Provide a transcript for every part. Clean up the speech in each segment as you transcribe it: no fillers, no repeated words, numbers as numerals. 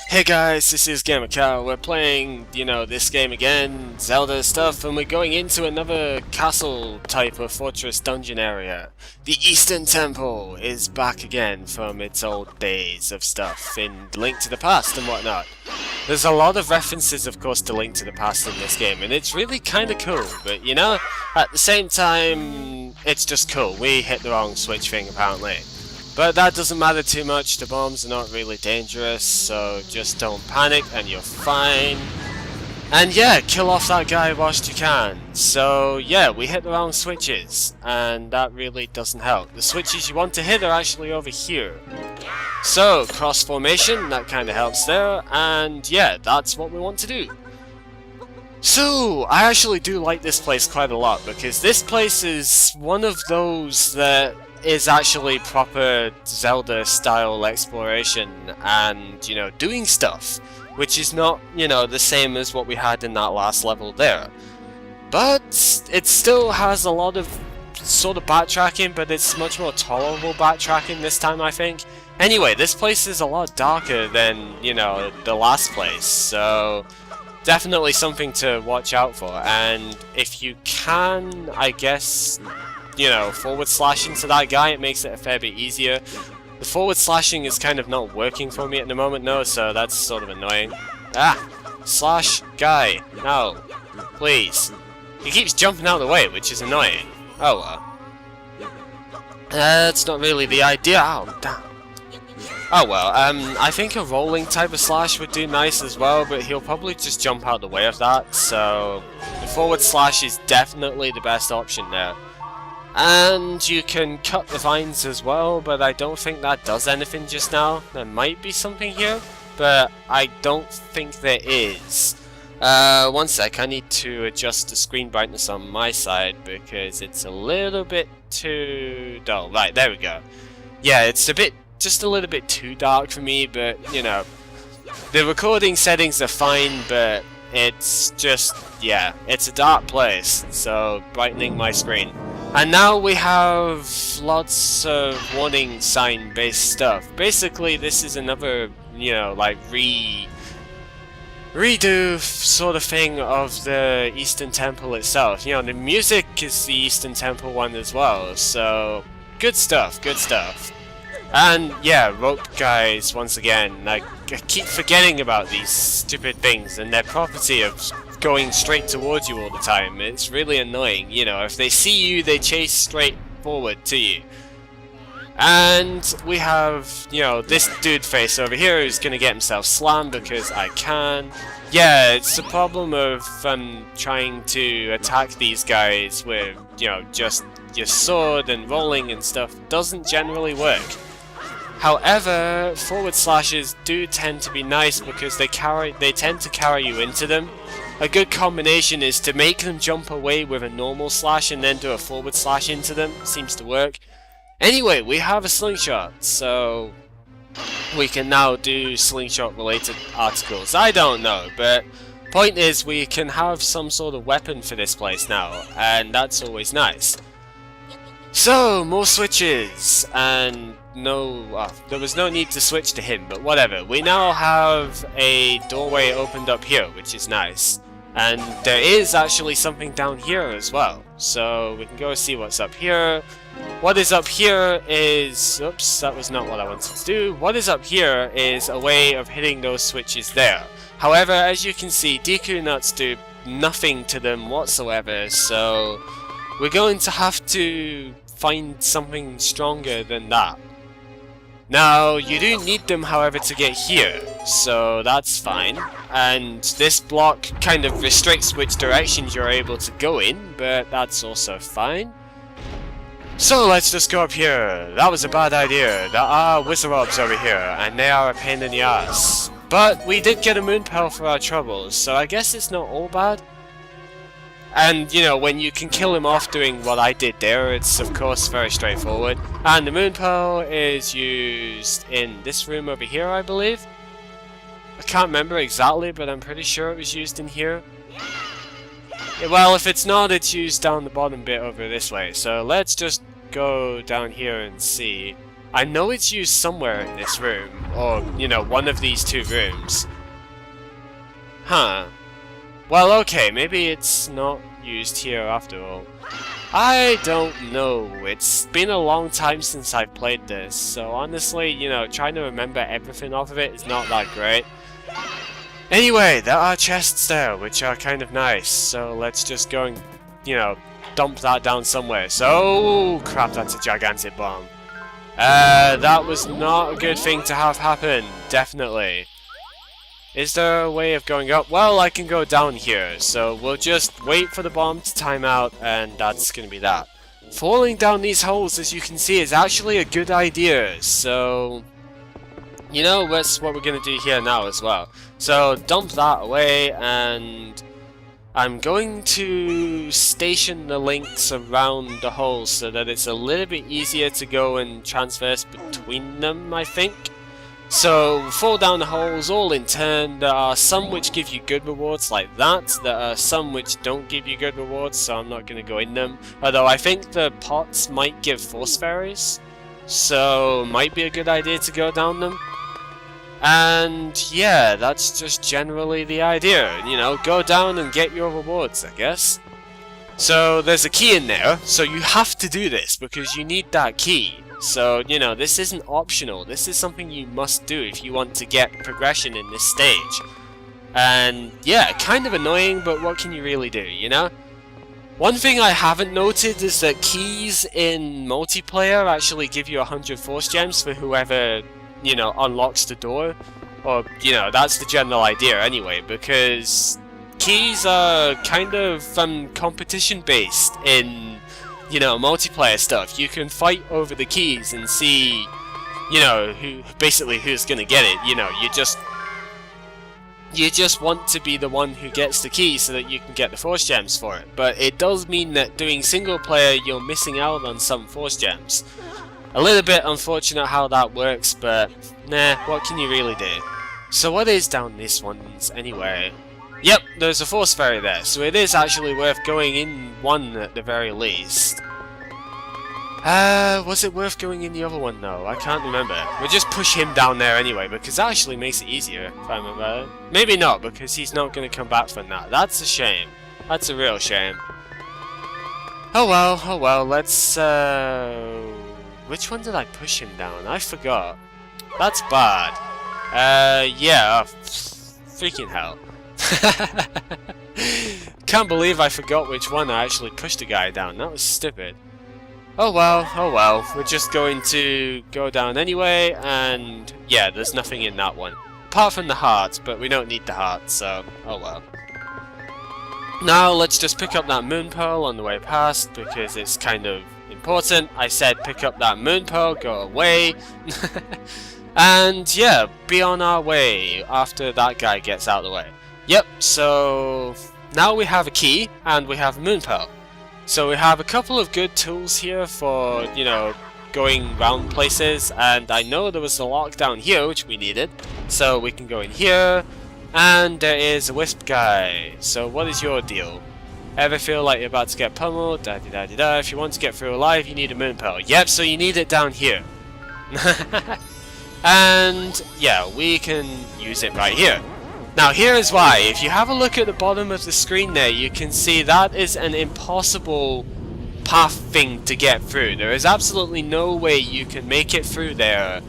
Hey guys, this is gamercal. We're playing, this game again, Zelda stuff, and we're going into another castle type of fortress dungeon area. The Eastern Temple is back again from its old days of stuff in Link to the Past and whatnot. There's a lot of references, of course, to Link to the Past in this game, and it's really kind of cool, but at the same time, it's just cool. We hit the wrong switch thing, apparently. But that doesn't matter too much, the bombs are not really dangerous, so just don't panic and you're fine. And yeah, kill off that guy whilst you can. So yeah, we hit the wrong switches, and that really doesn't help. The switches you want to hit are actually over here. So, cross formation, that kind of helps there, and yeah, that's what we want to do. So, I actually do like this place quite a lot, because this place is one of those that is actually proper Zelda style exploration and, doing stuff, which is not, the same as what we had in that last level there. But it still has a lot of sort of backtracking, but it's much more tolerable backtracking this time, I think. Anyway, this place is a lot darker than, the last place, so definitely something to watch out for. And if you can, I guess, forward slash into that guy, it makes it a fair bit easier. The forward slashing is kind of not working for me at the moment, though, so that's sort of annoying. Ah! Slash guy. No. Please. He keeps jumping out of the way, which is annoying. Oh well. That's not really the idea. Oh, damn. Oh well, I think a rolling type of slash would do nice as well, but he'll probably just jump out of the way of that, so the forward slash is definitely the best option there. And you can cut the vines as well, but I don't think that does anything just now. There might be something here, but I don't think there is. One sec, I need to adjust the screen brightness on my side because it's a little bit too dull. Right, there we go. Yeah, it's just a little bit too dark for me, but, the recording settings are fine, but it's just, yeah, it's a dark place, so brightening my screen. And now we have lots of warning sign based stuff. Basically, this is another, redo sort of thing of the Eastern Temple itself. The music is the Eastern Temple one as well, so good stuff, good stuff. And yeah, rope guys, once again, I keep forgetting about these stupid things and their property of going straight towards you all the time. It's really annoying, if they see you, they chase straight forward to you. And we have, this dude face over here who's gonna get himself slammed because I can. Yeah, it's the problem of trying to attack these guys with, just your sword and rolling and stuff doesn't generally work. However, forward slashes do tend to be nice because they tend to carry you into them. A good combination is to make them jump away with a normal slash and then do a forward slash into them. Seems to work. Anyway, we have a slingshot, so we can now do slingshot related articles. I don't know, but point is we can have some sort of weapon for this place now, and that's always nice. So, more switches, and there was no need to switch to him, but whatever. We now have a doorway opened up here, which is nice. And there is actually something down here as well. So we can go see what's up here. What is up here is... Oops, that was not what I wanted to do. What is up here is a way of hitting those switches there. However, as you can see, Deku nuts do nothing to them whatsoever, so we're going to have to find something stronger than that. Now, you do need them, however, to get here, so that's fine. And this block kind of restricts which directions you're able to go in, but that's also fine. So let's just go up here. That was a bad idea. There are Wizardobs over here, and they are a pain in the ass. But we did get a moon pearl for our troubles, so I guess it's not all bad. And, when you can kill him off doing what I did there, it's of course very straightforward. And the moon pearl is used in this room over here, I believe. I can't remember exactly, but I'm pretty sure it was used in here. Yeah, well, if it's not, it's used down the bottom bit over this way. So let's just go down here and see. I know it's used somewhere in this room, or, you know, one of these two rooms. Huh. Well, okay, maybe it's not used here after all. I don't know. It's been a long time since I've played this, so honestly, you know, trying to remember everything off of it is not that great. Anyway, there are chests there, which are kind of nice, so let's just go and, you know, dump that down somewhere. So, crap, that's a gigantic bomb. That was not a good thing to have happen, definitely. Is there a way of going up? Well, I can go down here, so we'll just wait for the bomb to time out, and that's gonna be that. Falling down these holes, as you can see, is actually a good idea, so... You know, that's what we're gonna do here now as well. So, dump that away, and... I'm going to station the links around the holes so that it's a little bit easier to go and transverse between them, I think. So, fall down the holes all in turn. There are some which give you good rewards like that. There are some which don't give you good rewards, so I'm not going to go in them. Although I think the pots might give force fairies, so might be a good idea to go down them. And yeah, that's just generally the idea. You know, go down and get your rewards, I guess. So there's a key in there, so you have to do this because you need that key. So, you know, this isn't optional, this is something you must do if you want to get progression in this stage. And yeah, kind of annoying, but what can you really do, you know? One thing I haven't noted is that keys in multiplayer actually give you 100 force gems for whoever, you know, unlocks the door. Or, you know, that's the general idea anyway, because keys are kind of competition based in, you know, multiplayer stuff. You can fight over the keys and see, you know, who's gonna get it. You know, you just want to be the one who gets the key so that you can get the force gems for it. But it does mean that doing single player, you're missing out on some force gems. A little bit unfortunate how that works, but nah, what can you really do? So what is down this ones anyway? Yep, there's a force fairy there, so it is actually worth going in one at the very least. Was it worth going in the other one though? I can't remember. We'll just push him down there anyway, because that actually makes it easier, if I remember. Maybe not, because he's not going to come back from that. That's a shame. That's a real shame. Oh well, let's, which one did I push him down? I forgot. That's bad. Yeah, freaking hell. Can't believe I forgot which one I actually pushed the guy down. That was stupid. Oh well, we're just going to go down anyway, and yeah, there's nothing in that one. Apart from the hearts, but we don't need the hearts, so oh well. Now let's just pick up that moon pearl on the way past, because it's kind of important. I said pick up that moon pearl, go away. And yeah, be on our way after that guy gets out of the way. Yep, so now we have a key and we have a moon pearl. So we have a couple of good tools here for, you know, going round places, and I know there was a lock down here which we needed. So we can go in here, and there is a wisp guy. So what is your deal? Ever feel like you're about to get pummeled? Da-di-da-di-da. If you want to get through alive, you need a moon pearl. Yep, so you need it down here. And yeah, we can use it right here. Now here is why. If you have a look at the bottom of the screen there, you can see that is an impossible path thing to get through. There is absolutely no way you can make it through there,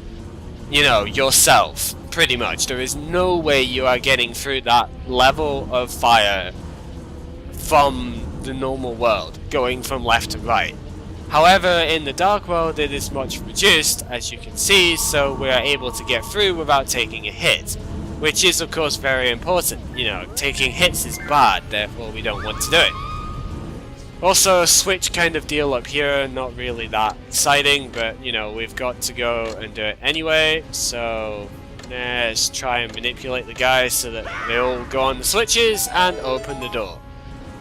you know, yourself, pretty much. There is no way you are getting through that level of fire from the normal world, going from left to right. However, in the Dark World it is much reduced, as you can see, so we are able to get through without taking a hit. Which is of course very important. You know, taking hits is bad, therefore we don't want to do it. Also, a switch kind of deal up here, not really that exciting, but you know, we've got to go and do it anyway, so let's try and manipulate the guys so that they all go on the switches and open the door.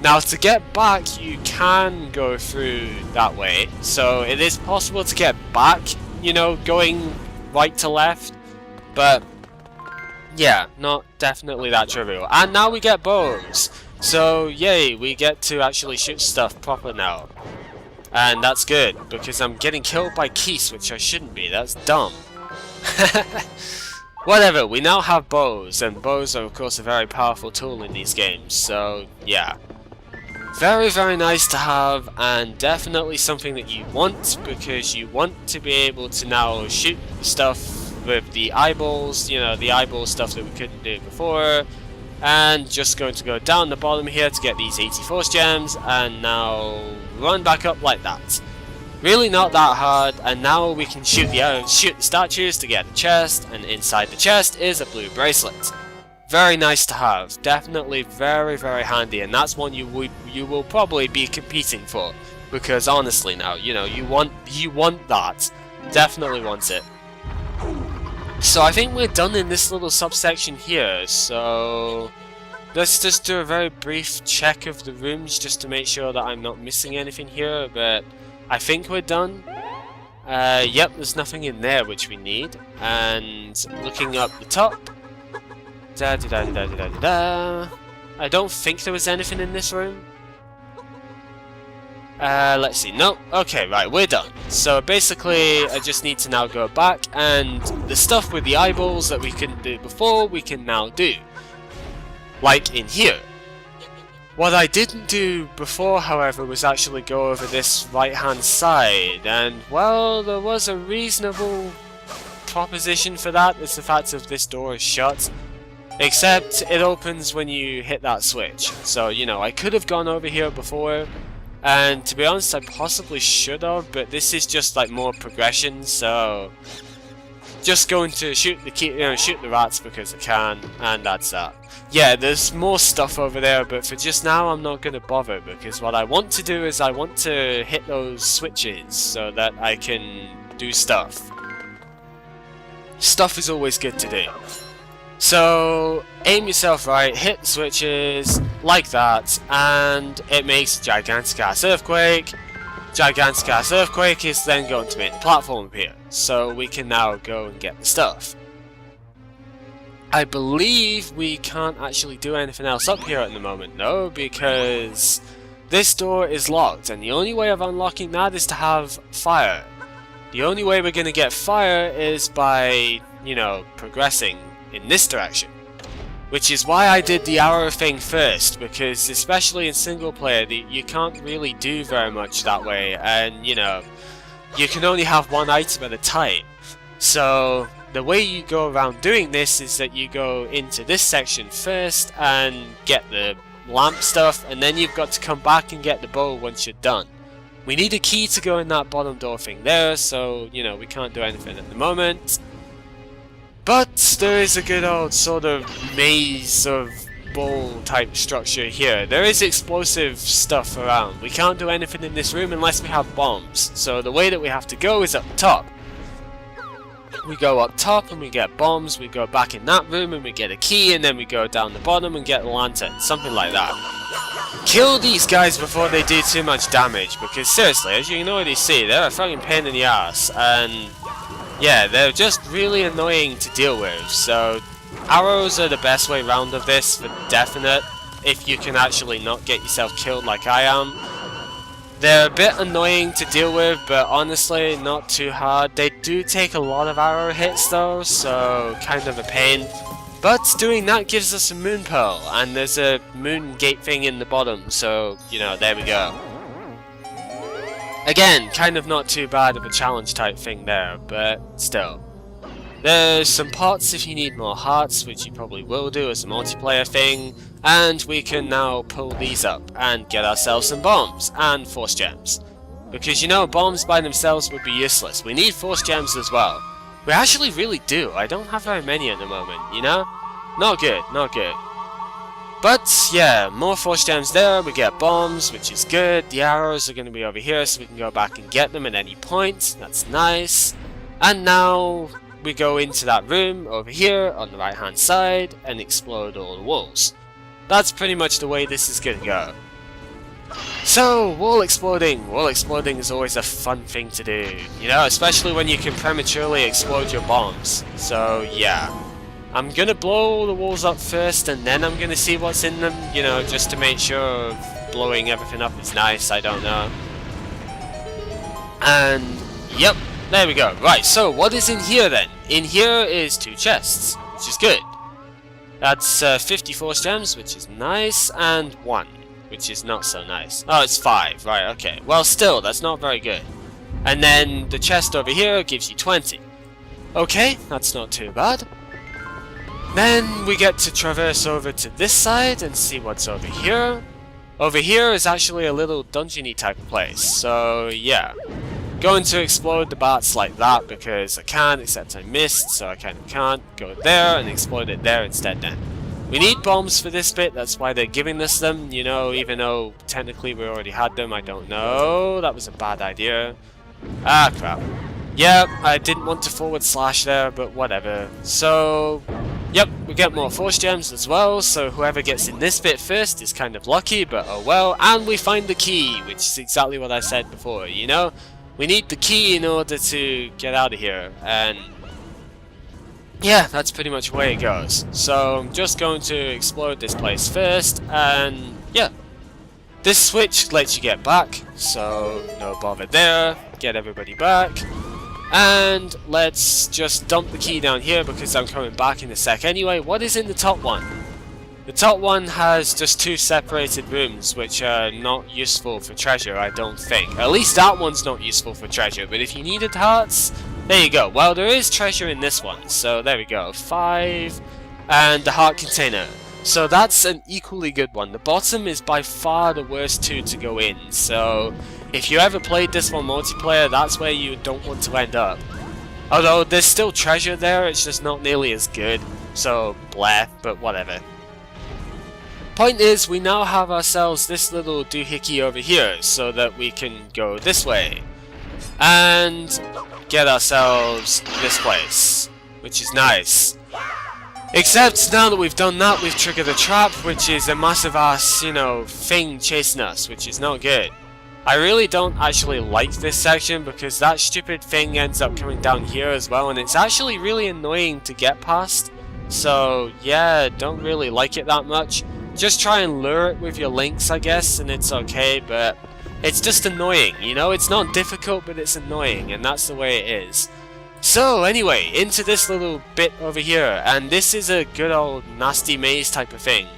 Now to get back, you can go through that way, so it is possible to get back, you know, going right to left, but yeah, not definitely that trivial. And now we get bows, so yay, we get to actually shoot stuff proper now. And that's good, because I'm getting killed by Keys, which I shouldn't be. That's dumb. Whatever, we now have bows, and bows are of course a very powerful tool in these games, so yeah. Very, very nice to have, and definitely something that you want, because you want to be able to now shoot stuff with the eyeballs, you know, the eyeball stuff that we couldn't do before. And just going to go down the bottom here to get these 80 force gems, and now run back up like that. Really not that hard, and now we can shoot the statues to get the chest, and inside the chest is a blue bracelet. Very nice to have, definitely very, very handy, and that's one you will probably be competing for, because honestly now, you know, you want that, definitely want it. So I think we're done in this little subsection here, so let's just do a very brief check of the rooms just to make sure that I'm not missing anything here, but I think we're done. Yep, there's nothing in there which we need, and looking up the top, I don't think there was anything in this room. Let's see, nope, okay, right, we're done. So basically, I just need to now go back, and the stuff with the eyeballs that we couldn't do before, we can now do. Like in here. What I didn't do before, however, was actually go over this right-hand side, and, well, there was a reasonable proposition for that. It's the fact of this door is shut. Except, it opens when you hit that switch. So, you know, I could have gone over here before, and to be honest, I possibly should have, but this is just like more progression, so just going to shoot the rats because I can, and that's that. Yeah, there's more stuff over there, but for just now I'm not going to bother, because what I want to do is I want to hit those switches so that I can do stuff. Stuff is always good to do. So, aim yourself right, hit the switches, like that, and it makes a gigantic ass earthquake. Gigantic ass earthquake is then going to make the platform appear, so we can now go and get the stuff. I believe we can't actually do anything else up here at the moment, though, because this door is locked, and the only way of unlocking that is to have fire. The only way we're going to get fire is by, you know, progressing in this direction. Which is why I did the arrow thing first, because especially in single player, you can't really do very much that way, and you know, you can only have one item at a time. So the way you go around doing this is that you go into this section first and get the lamp stuff, and then you've got to come back and get the bow once you're done. We need a key to go in that bottom door thing there, so you know, we can't do anything at the moment. But there is a good old sort of maze of bowl type structure here. There is explosive stuff around. We can't do anything in this room unless we have bombs. So the way that we have to go is up top. We go up top and we get bombs, we go back in that room and we get a key, and then we go down the bottom and get a lantern. Something like that. Kill these guys before they do too much damage, because seriously, as you can already see, they're a fucking pain in the ass, and yeah, they're just really annoying to deal with, so arrows are the best way round of this, for definite, if you can actually not get yourself killed like I am. They're a bit annoying to deal with, but honestly, not too hard. They do take a lot of arrow hits though, so kind of a pain. But doing that gives us a moon pearl, and there's a moon gate thing in the bottom, so, you know, there we go. Again, kind of not too bad of a challenge type thing there, but still. There's some pots if you need more hearts, which you probably will do as a multiplayer thing, and we can now pull these up and get ourselves some bombs and force gems. Because you know, bombs by themselves would be useless. We need force gems as well. We actually really do. I don't have very many at the moment, you know? Not good, not good. But yeah, more force gems there, we get bombs, which is good. The arrows are going to be over here, so we can go back and get them at any point. That's nice. And now we go into that room over here on the right hand side and explode all the walls. That's pretty much the way this is going to go. So, wall exploding is always a fun thing to do, you know, especially when you can prematurely explode your bombs. So yeah, I'm gonna blow the walls up first, and then I'm gonna see what's in them, you know, just to make sure blowing everything up is nice, I don't know. And yep, there we go. Right, so what is in here then? In here is 2 chests, which is good. That's 50 force gems, which is nice, and 1, which is not so nice. Oh, it's 5, right, okay. Well, still, that's not very good. And then the chest over here gives you 20. Okay, that's not too bad. Then we get to traverse over to this side and see what's over here. Over here is actually a little dungeony type of place, so yeah. Going to explode the bats like that because I can, except I missed, so I kind of can't go there and explode it there instead then. We need bombs for this bit, that's why they're giving us them, you know, even though technically we already had them, I don't know. That was a bad idea. Ah, crap. Yeah, I didn't want to forward slash there, but whatever. So, yep, we get more force gems as well, so whoever gets in this bit first is kind of lucky, but oh well. And we find the key, which is exactly what I said before, you know? We need the key in order to get out of here, and yeah, that's pretty much where it goes. So I'm just going to explode this place first, and yeah. This switch lets you get back, so no bother there. Get everybody back. And let's just dump the key down here because I'm coming back in a sec anyway. What is in the top one? The top one has just 2 separated rooms, which are not useful for treasure, I don't think. At least that one's not useful for treasure, but if you needed hearts, there you go. Well, there is treasure in this one, so there we go. 5, and the heart container. So that's an equally good one. The bottom is by far the worst 2 to go in, so if you ever played this one multiplayer, that's where you don't want to end up. Although there's still treasure there, it's just not nearly as good, so bleh, but whatever. Point is, we now have ourselves this little doohickey over here, so that we can go this way. And get ourselves this place, which is nice. Except now that we've done that, we've triggered a trap, which is a massive ass, you know, thing chasing us, which is not good. I really don't actually like this section because that stupid thing ends up coming down here as well, and it's actually really annoying to get past. So yeah, don't really like it that much. Just try and lure it with your links, I guess, and it's okay, but it's just annoying, you know? It's not difficult, but it's annoying, and that's the way it is. So anyway, into this little bit over here, and this is a good old nasty maze type of thing.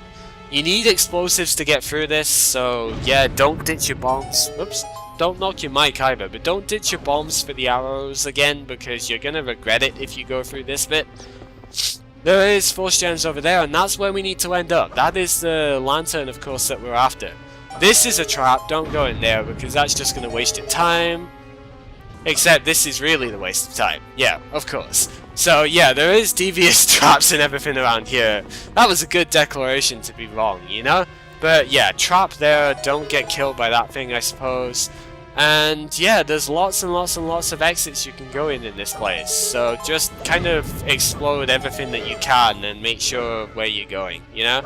You need explosives to get through this, so yeah, don't ditch your bombs. Oops, don't knock your mic either, but don't ditch your bombs for the arrows again, because you're gonna regret it if you go through this bit. There is force gems over there, and that's where we need to end up. That is the lantern, of course, that we're after. This is a trap, don't go in there, because that's just gonna waste your time. Except this is really the waste of time. Yeah, of course. So yeah, there is devious traps and everything around here. That was a good declaration to be wrong, you know? But yeah, trap there, don't get killed by that thing, I suppose. And yeah, there's lots and lots and lots of exits you can go in this place. So just kind of explode everything that you can and make sure where you're going, you know?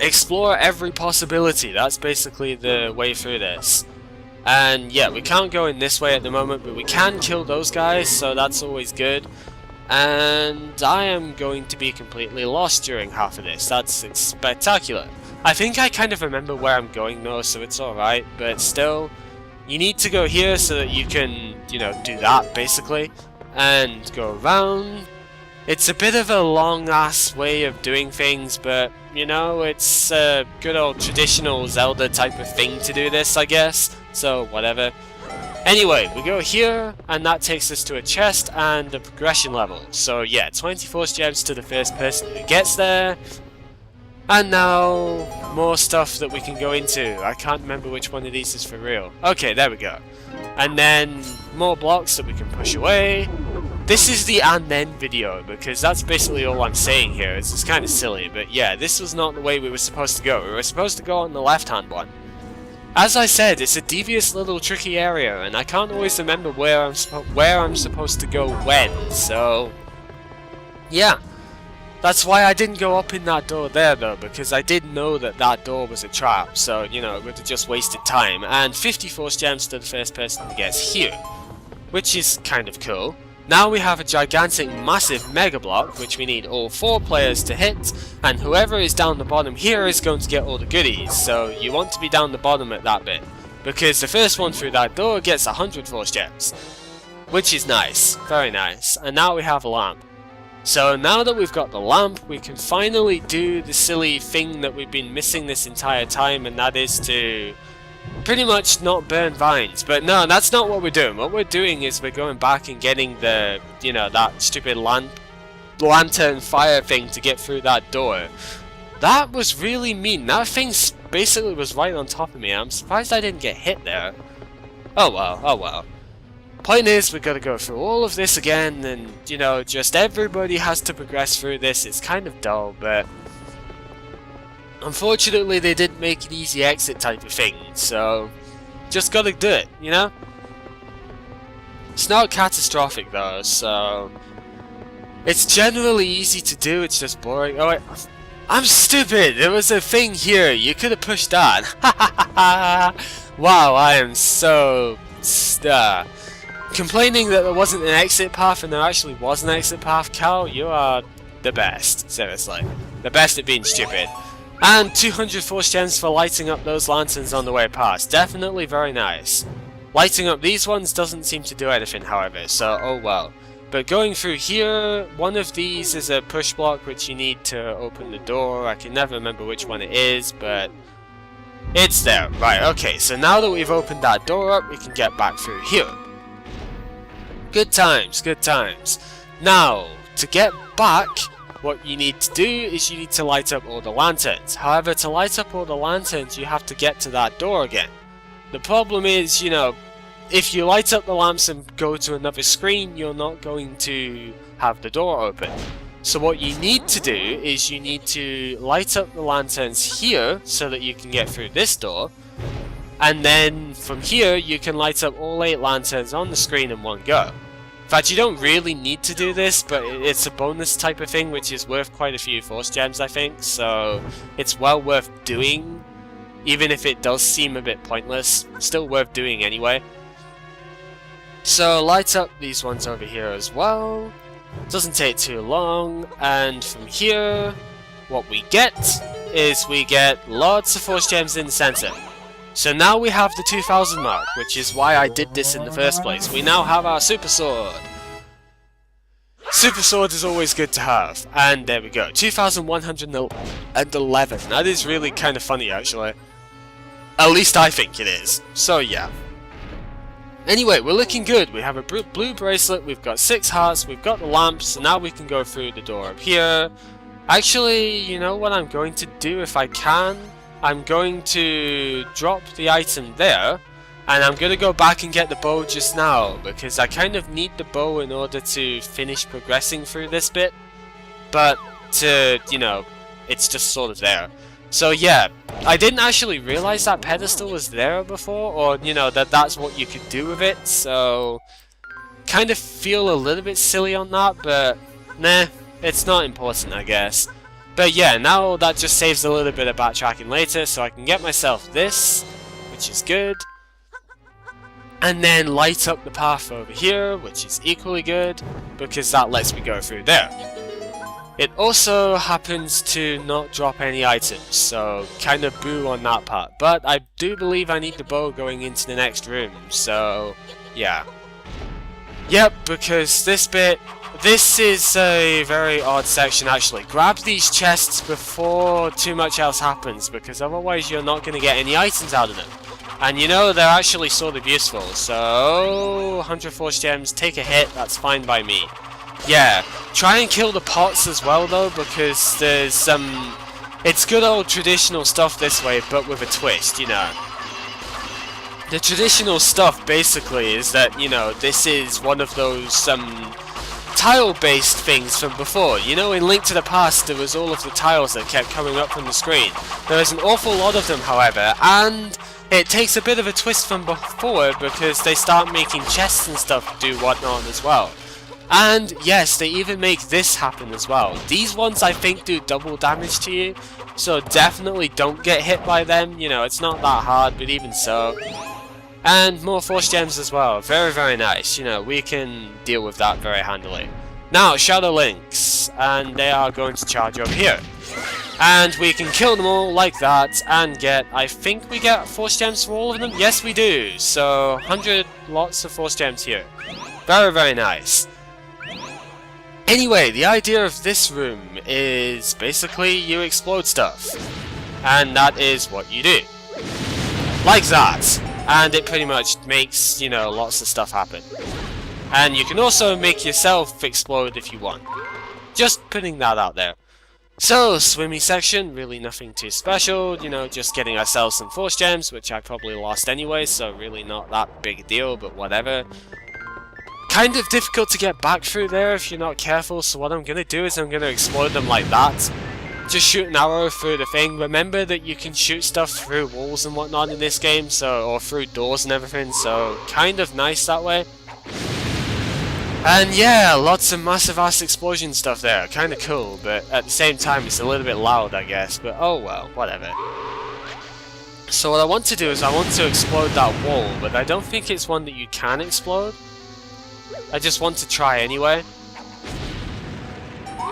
Explore every possibility, that's basically the way through this. And yeah, we can't go in this way at the moment, but we can kill those guys, so that's always good. And I am going to be completely lost during half of this. That's spectacular. I think I kind of remember where I'm going though, so it's alright, but still, you need to go here so that you can, you know, do that basically, and go around. It's a bit of a long-ass way of doing things, but, you know, it's a good old traditional Zelda type of thing to do this, I guess, so whatever. Anyway, we go here, and that takes us to a chest and a progression level. So yeah, 24 gems to the first person who gets there. And now, more stuff that we can go into. I can't remember which one of these is for real. Okay, there we go. And then, more blocks that we can push away. This is the and then video, because that's basically all I'm saying here. It's just kind of silly, but yeah, this was not the way we were supposed to go. We were supposed to go on the left-hand one. As I said, it's a devious little tricky area, and I can't always remember where I'm supposed to go when, so yeah. That's why I didn't go up in that door there though, because I did know that that door was a trap, so you know, it would have just wasted time. And 50 force gems to the first person who gets here, which is kind of cool. Now we have a gigantic massive mega block, which we need all 4 players to hit, and whoever is down the bottom here is going to get all the goodies, so you want to be down the bottom at that bit. because the first one through that door gets 100 force gems, which is nice, very nice. And now we have a lamp. So now that we've got the lamp, we can finally do the silly thing that we've been missing this entire time, and that is to pretty much not burn vines. But no, that's not what we're doing. What we're doing is we're going back and getting the, you know, that stupid lantern fire thing to get through that door. That was really mean. That thing basically was right on top of me. I'm surprised I didn't get hit there. Oh well, oh well. Point is, we gotta go through all of this again, and, you know, just everybody has to progress through this. It's kind of dull, but unfortunately they didn't make an easy exit type of thing, so just gotta do it, you know? It's not catastrophic though, so it's generally easy to do, it's just boring. Oh wait, I'm stupid! There was a thing here, you could have pushed that. Wow, I am so complaining that there wasn't an exit path and there actually was an exit path. Cal, you are the best, seriously. The best at being stupid. And 200 force gems for lighting up those lanterns on the way past. Definitely very nice. Lighting up these ones doesn't seem to do anything, however, so oh well. But going through here, one of these is a push block which you need to open the door. I can never remember which one it is, but it's there. Right, okay, so now that we've opened that door up, we can get back through here. Good times, good times. Now, to get back, what you need to do is you need to light up all the lanterns. However, to light up all the lanterns, you have to get to that door again. The problem is, you know, if you light up the lamps and go to another screen, you're not going to have the door open. So what you need to do is you need to light up the lanterns here so that you can get through this door. And then from here, you can light up all 8 lanterns on the screen in one go. In fact, you don't really need to do this, but it's a bonus type of thing, which is worth quite a few force gems, I think. So it's well worth doing, even if it does seem a bit pointless. Still worth doing anyway. So light up these ones over here as well. Doesn't take too long, and from here, what we get is we get lots of force gems in the center. So now we have the 2000 mark, which is why I did this in the first place. We now have our super sword. Super sword is always good to have, and there we go, 2111. That is really kind of funny, actually. At least I think it is. So yeah. Anyway, we're looking good. We have a blue bracelet, we've got 6 hearts, we've got the lamps, so now we can go through the door up here. Actually, you know what I'm going to do if I can? I'm going to drop the item there, and I'm going to go back and get the bow just now, because I kind of need the bow in order to finish progressing through this bit. But, you know, it's just sort of there. So yeah, I didn't actually realize that pedestal was there before, or, you know, that's what you could do with it, so kind of feel a little bit silly on that, but nah, it's not important, I guess. But yeah, now that just saves a little bit of backtracking later, so I can get myself this, which is good. And then light up the path over here, which is equally good, because that lets me go through there. It also happens to not drop any items, so kind of boo on that part. But I do believe I need the bow going into the next room, so yeah. Yep, because this is a very odd section actually. Grab these chests before too much else happens, because otherwise you're not going to get any items out of them. And you know, they're actually sort of useful, so 100 force gems, take a hit, that's fine by me. Yeah, try and kill the pots as well though, because there's some... it's good old traditional stuff this way, but with a twist, you know. The traditional stuff basically is that, you know, this is one of those tile-based things from before. You know, in Link to the Past there was all of the tiles that kept coming up from the screen. There is an awful lot of them, however, and it takes a bit of a twist from before because they start making chests and stuff do whatnot as well. And yes, they even make this happen as well. These ones I think do double damage to you, so definitely don't get hit by them. You know, it's not that hard, but even so. And more force gems as well. Very, very nice. You know, we can deal with that very handily. Now, Shadow Links, and they are going to charge over here. And we can kill them all like that and get, I think we get force gems for all of them? Yes, we do. So 100 lots of force gems here. Very, very nice. Anyway, the idea of this room is basically you explode stuff. And that is what you do. Like that. And it pretty much makes, you know, lots of stuff happen. And you can also make yourself explode if you want. Just putting that out there. So, swimmy section, really nothing too special, you know, just getting ourselves some force gems, which I probably lost anyway, so really not that big a deal, but whatever. Kind of difficult to get back through there if you're not careful, so what I'm going to do is I'm going to explode them like that. Just shoot an arrow through the thing. Remember that you can shoot stuff through walls and whatnot in this game, so or through doors and everything, so kind of nice that way. And yeah, lots of massive ass explosion stuff there, kinda cool, but at the same time it's a little bit loud I guess, but oh well, whatever. So what I want to do is I want to explode that wall, but I don't think it's one that you can explode. I just want to try anyway.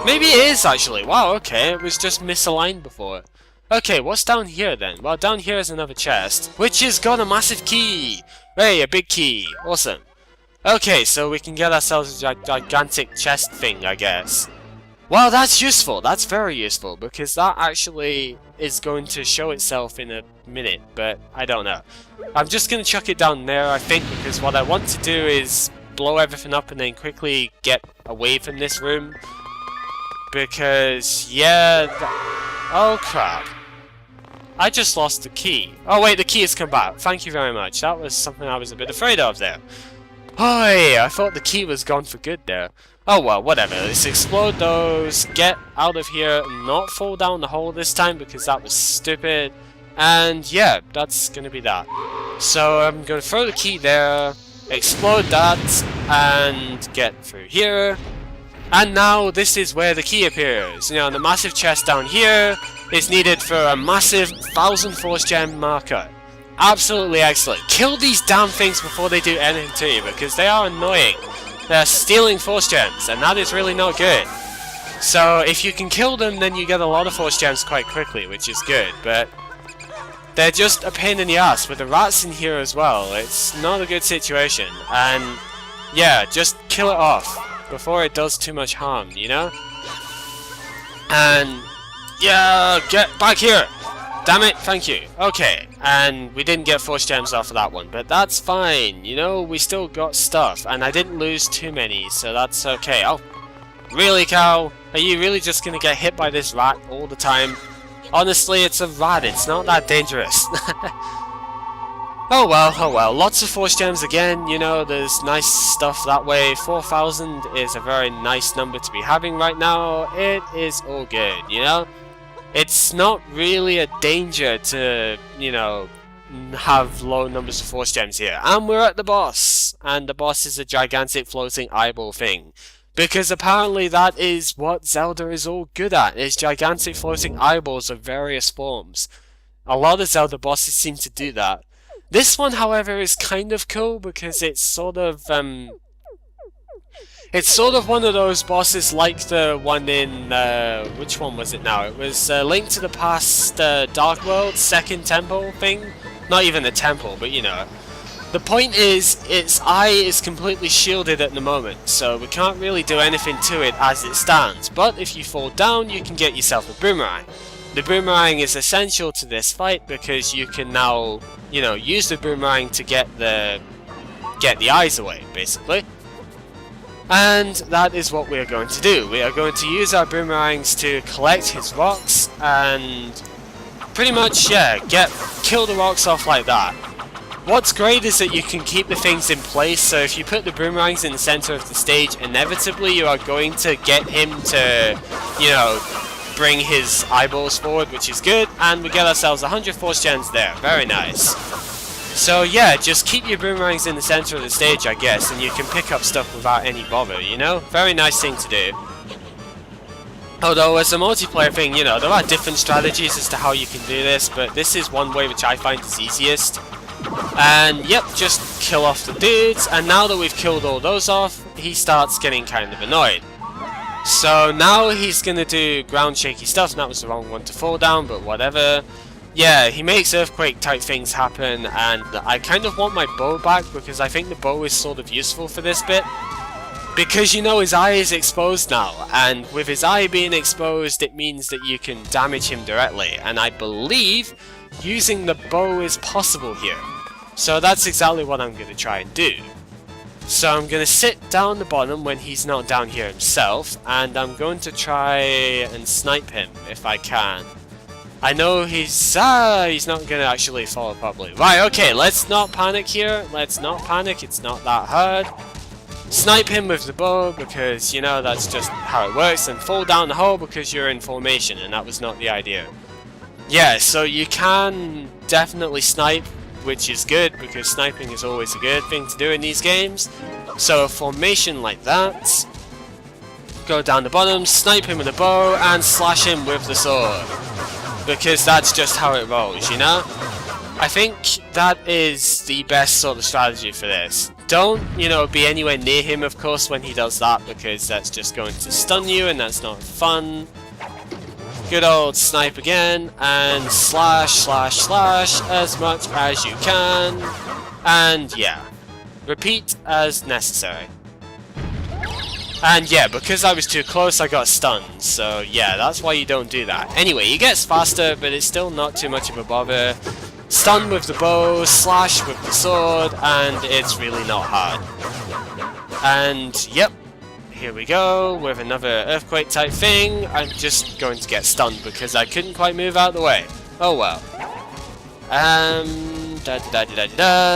Maybe it is actually, wow, okay, it was just misaligned before. Okay, what's down here then? Well, down here is another chest, which has got a massive key! Hey, a big key, awesome. Okay, so we can get ourselves a gigantic chest thing, I guess. Well, that's useful. That's very useful, because that actually is going to show itself in a minute, but I don't know. I'm just going to chuck it down there, I think, because what I want to do is blow everything up and then quickly get away from this room. Because, yeah... Oh, crap. I just lost the key. Oh, wait, the key has come back. Thank you very much. That was something I was a bit afraid of there. Oi, I thought the key was gone for good there. Oh well, whatever. Let's explode those, get out of here, not fall down the hole this time because that was stupid. And yeah, that's gonna be that. So I'm gonna throw the key there, explode that, and get through here. And now this is where the key appears. You know, the massive chest down here is needed for a massive 1000 force gem marker. Absolutely excellent. Kill these damn things before they do anything to you, because they are annoying. They're stealing force gems, and that is really not good. So if you can kill them, then you get a lot of force gems quite quickly, which is good, but they're just a pain in the ass. With the rats in here as well, it's not a good situation. And yeah, just kill it off before it does too much harm, you know? And yeah, get back here! Damn it, thank you. Okay, and we didn't get force gems off of that one, but that's fine. You know, we still got stuff, and I didn't lose too many, so that's okay. Oh, really, cow? Are you really just gonna get hit by this rat all the time? Honestly, it's a rat, it's not that dangerous. Oh well, lots of force gems again, you know, there's nice stuff that way. 4000 is a very nice number to be having right now. It is all good, you know? It's not really a danger to, you know, have low numbers of force gems here. And we're at the boss. And the boss is a gigantic floating eyeball thing. Because apparently that is what Zelda is all good at, is gigantic floating eyeballs of various forms. A lot of Zelda bosses seem to do that. This one, however, is kind of cool because it's sort of, it's sort of one of those bosses like the one in, which one was it now? It was Link to the Past Dark World, second temple thing. Not even a temple, but you know. The point is, its eye is completely shielded at the moment, so we can't really do anything to it as it stands. But if you fall down, you can get yourself a boomerang. The boomerang is essential to this fight because you can now, you know, use the boomerang to get the eyes away, basically. And that is what we are going to do. We are going to use our boomerangs to collect his rocks and pretty much, yeah, kill the rocks off like that. What's great is that you can keep the things in place, so if you put the boomerangs in the center of the stage, inevitably you are going to get him to, you know, bring his eyeballs forward, which is good, and we get ourselves 100 force gems there. Very nice. So yeah, just keep your boomerangs in the center of the stage, I guess, and you can pick up stuff without any bother, you know? Very nice thing to do. Although, as a multiplayer thing, you know, there are different strategies as to how you can do this, but this is one way which I find is easiest. And yep, just kill off the dudes, and now that we've killed all those off, he starts getting kind of annoyed. So now he's gonna do ground shaky stuff, and that was the wrong one to fall down, but whatever. Yeah, he makes earthquake type things happen, and I kind of want my bow back because I think the bow is sort of useful for this bit. Because you know his eye is exposed now, and with his eye being exposed it means that you can damage him directly, and I believe using the bow is possible here. So that's exactly what I'm going to try and do. So I'm going to sit down the bottom when he's not down here himself, and I'm going to try and snipe him if I can. I know he's not going to actually follow properly. Right, okay, let's not panic here. Let's not panic, it's not that hard. Snipe him with the bow because, you know, that's just how it works, and fall down the hole because you're in formation, and that was not the idea. Yeah, so you can definitely snipe, which is good because sniping is always a good thing to do in these games. So a formation like that, go down the bottom, snipe him with a bow, and slash him with the sword. Because that's just how it rolls, you know? I think that is the best sort of strategy for this. Don't, you know, be anywhere near him, of course, when he does that, because that's just going to stun you, and that's not fun. Good old snipe again, and slash, slash, slash as much as you can. And yeah, repeat as necessary. And yeah, because I was too close, I got stunned. So yeah, that's why you don't do that. Anyway, he gets faster, but it's still not too much of a bother. Stun with the bow, slash with the sword, and it's really not hard. And yep, here we go with another earthquake type thing. I'm just going to get stunned because I couldn't quite move out of the way. Oh well.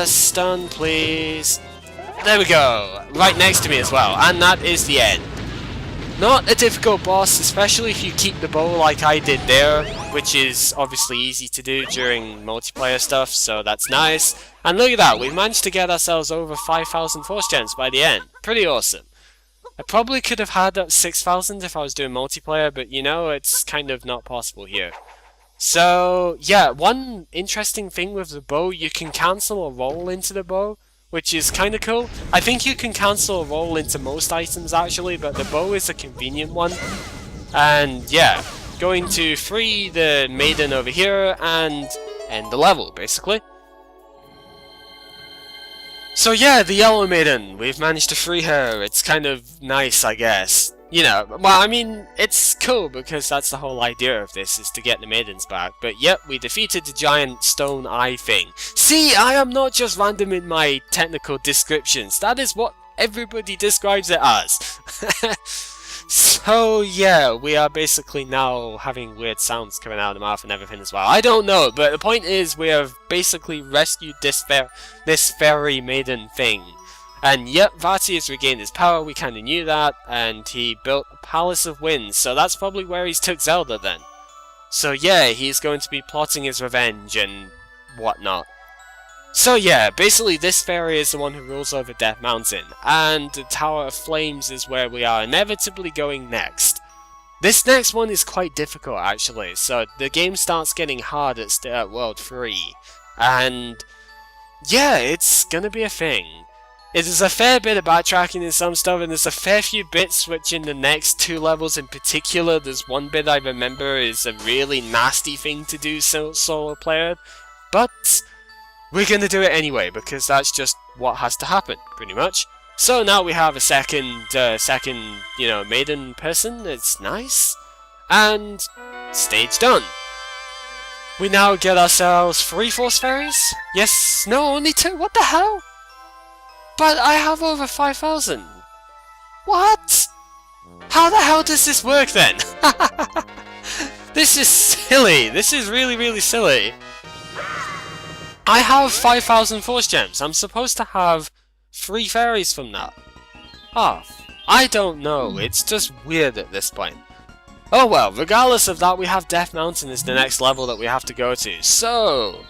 Stun please. There we go, right next to me as well, and that is the end. Not a difficult boss, especially if you keep the bow like I did there, which is obviously easy to do during multiplayer stuff, so that's nice. And look at that, we've managed to get ourselves over 5,000 force gems by the end. Pretty awesome. I probably could have had up 6,000 if I was doing multiplayer, but you know, it's kind of not possible here. So, yeah, one interesting thing with the bow, you can cancel a roll into the bow, which is kind of cool. I think you can cancel a roll into most items actually, but the bow is a convenient one. And yeah, going to free the maiden over here and end the level, basically. So yeah, the yellow maiden, we've managed to free her. It's kind of nice, I guess. You know, well, I mean, it's cool because that's the whole idea of this, is to get the maidens back. But yep, we defeated the giant stone eye thing. See, I am not just random in my technical descriptions. That is what everybody describes it as. So yeah, we are basically now having weird sounds coming out of the mouth and everything as well. I don't know, but the point is we have basically rescued this fairy maiden thing. And yep, Vati has regained his power, we kinda knew that, and he built a Palace of Winds, so that's probably where he's took Zelda then. So yeah, he's going to be plotting his revenge and whatnot. So yeah, basically this fairy is the one who rules over Death Mountain, and the Tower of Flames is where we are inevitably going next. This next one is quite difficult actually, so the game starts getting hard at World 3, and yeah, it's gonna be a thing. It is a fair bit of backtracking in some stuff, and there's a fair few bits which in the next 2 levels in particular, there's one bit I remember is a really nasty thing to do solo player, but we're gonna do it anyway, because that's just what has to happen, pretty much. So now we have a second, you know, maiden person, it's nice, and stage done. We now get ourselves 3 Force Fairies? Yes, no, only 2, what the hell? But I have over 5,000. What? How the hell does this work then? This is silly. This is really, really silly. I have 5,000 force gems. I'm supposed to have 3 fairies from that. Oh, I don't know. It's just weird at this point. Oh well, regardless of that, we have Death Mountain as the next level that we have to go to. So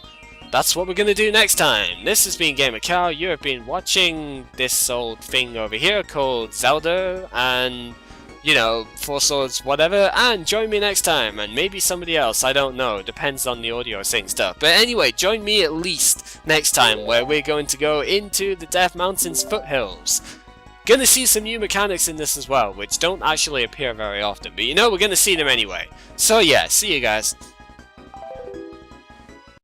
that's what we're going to do next time. This has been gamercal. You have been watching this old thing over here called Zelda and, you know, 4 Swords, whatever. And join me next time, and maybe somebody else, I don't know. Depends on the audio sync stuff. But anyway, join me at least next time where we're going to go into the Death Mountain's foothills. Gonna see some new mechanics in this as well, which don't actually appear very often, but you know, we're gonna see them anyway. So yeah, see you guys.